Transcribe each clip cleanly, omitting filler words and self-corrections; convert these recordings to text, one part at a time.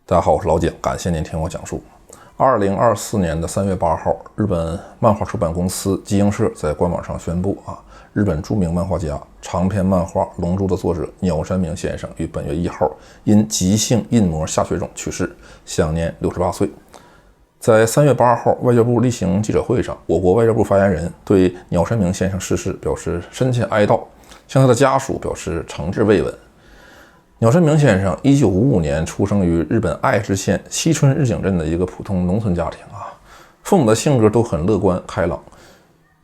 大家好，我是老蒋，感谢您听我讲述。2024年的3月8号，日本漫画出版公司集英社在官网上宣布，日本著名漫画家、长篇漫画《龙珠》的作者鸟山明先生于本月1号因急性硬膜下血肿去世，享年68岁。在3月8号外交部例行记者会上，我国外交部发言人对鸟山明先生逝世表示深切哀悼，向他的家属表示诚挚慰问。鸟山明先生1955年出生于日本爱知县西村日井镇的一个普通农村家庭父母的性格都很乐观开朗。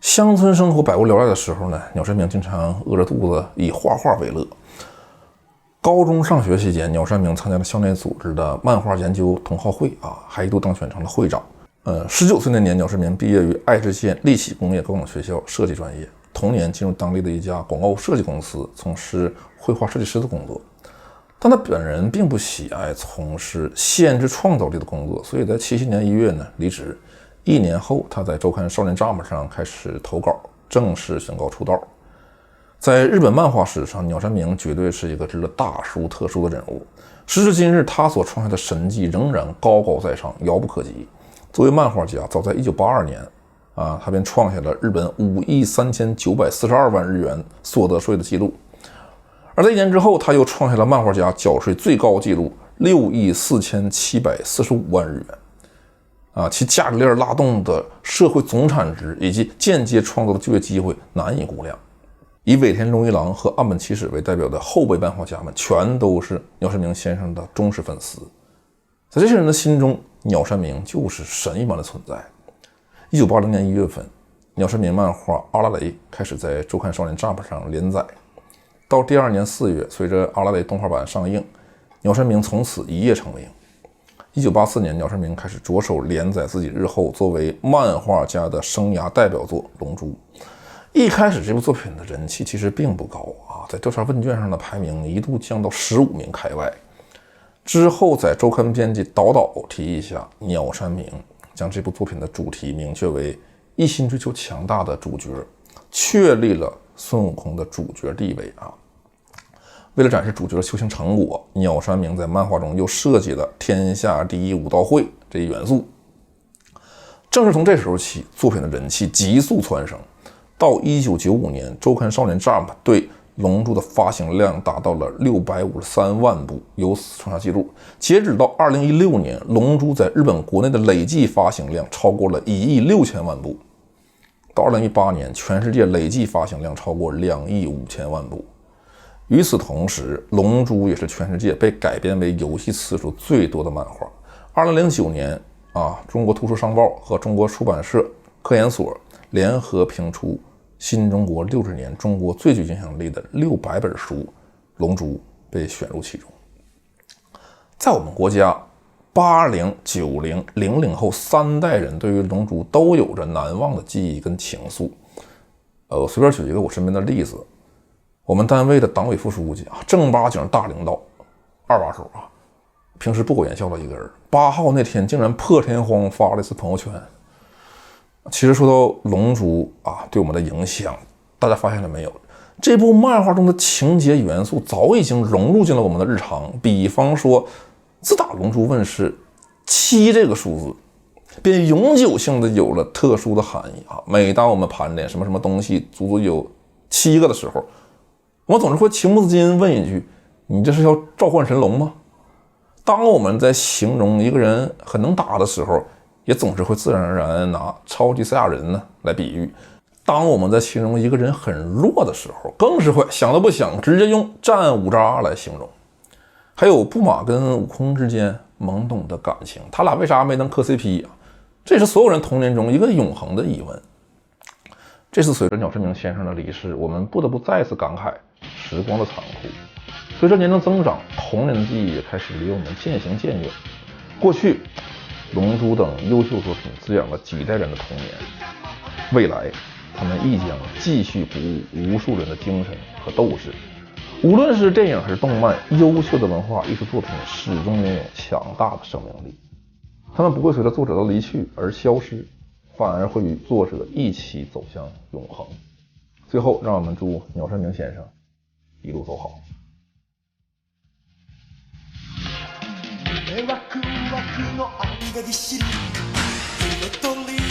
乡村生活百无聊赖的时候呢，鸟山明经常饿着肚子以画画为乐。高中上学期间，鸟山明参加了校内组织的漫画研究同好会还一度当选成了会长。19岁那年，鸟山明毕业于爱知县立启工业高等学校设计专业，同年进入当地的一家广告设计公司，从事绘画设计师的工作。但他本人并不喜爱从事限制创造力的工作，所以在77年1月呢离职。1年后，他在周刊少年 Jump 上开始投稿，正式宣告出道。在日本漫画史上，鸟山明绝对是一个值得大书特书的人物。时至今日，他所创下的神迹仍然高高在上，遥不可及。作为漫画家，早在1982年他便创下了日本5亿3942万日元所得税的记录。而在1年之后，他又创下了漫画家缴税最高纪录6亿4745万日元其价值链拉动的社会总产值以及间接创造的就业机会难以估量。以尾田荣一郎和岸本齐史为代表的后辈漫画家们全都是鸟山明先生的忠实粉丝。在这些人的心中，鸟山明就是神一般的存在。1980年1月份，鸟山明漫画《阿拉蕾》开始在周刊少年 Jump 上连载。到第2年4月，随着《阿拉蕾》动画版上映，鸟山明从此一夜成名。1984年，鸟山明开始着手连载自己日后作为漫画家的生涯代表作《龙珠》。一开始这部作品的人气其实并不高在调查问卷上的排名一度降到15名开外。之后在周刊编辑岛岛提议下，鸟山明将这部作品的主题明确为一心追求强大的主角，确立了孙悟空的主角地位为了展示主角的修行成果，鸟山明在漫画中又设计了天下第一武道会这一元素。正是从这时候起，作品的人气急速蹿升。到1995年，周刊少年 Jump 对龙珠的发行量达到了653万部，由此创下纪录。截止到2016年，龙珠在日本国内的累计发行量超过了1亿6千万部。到2018年，全世界累计发行量超过2亿5千万部。与此同时，龙珠也是全世界被改编为游戏次数最多的漫画。2009年中国图书商报和中国出版社科研所联合评出新中国60年中国最具影响力的600本书，龙珠被选入其中。在我们国家，80、90、00后3代人对于龙珠都有着难忘的记忆跟情愫。我随便举一个我身边的例子，我们单位的党委副书记正八经大领导，二把手平时不苟言笑的一个人，8号那天竟然破天荒发了一次朋友圈。其实说到龙珠对我们的影响，大家发现了没有？这部漫画中的情节元素早已经融入进了我们的日常。比方说，自打龙珠问世，7这个数字便永久性的有了特殊的含义每当我们盘点什么什么东西足足有7个的时候，我们总是会情不自禁问一句：你这是要召唤神龙吗？当我们在形容一个人很能打的时候，也总是会自然而然拿超级赛亚人来比喻。当我们在形容一个人很弱的时候，更是会想都不想直接用战五渣来形容。还有布玛跟悟空之间懵懂的感情，他俩为啥没能磕 CP 这是所有人童年中一个永恒的疑问。这次随着鸟山明先生的离世，我们不得不再次感慨时光的残酷。随着年龄增长，童年的记忆也开始离我们渐行渐远。过去龙珠等优秀作品滋养了几代人的童年，未来他们亦将继续鼓舞无数人的精神和斗志。无论是电影还是动漫，优秀的文化艺术作品始终拥有强大的生命力，他们不会随着作者的离去而消失，反而会与作者一起走向永恒。最后，让我们祝鸟山明先生一路走好。ワクワクの愛がぎっしり彩り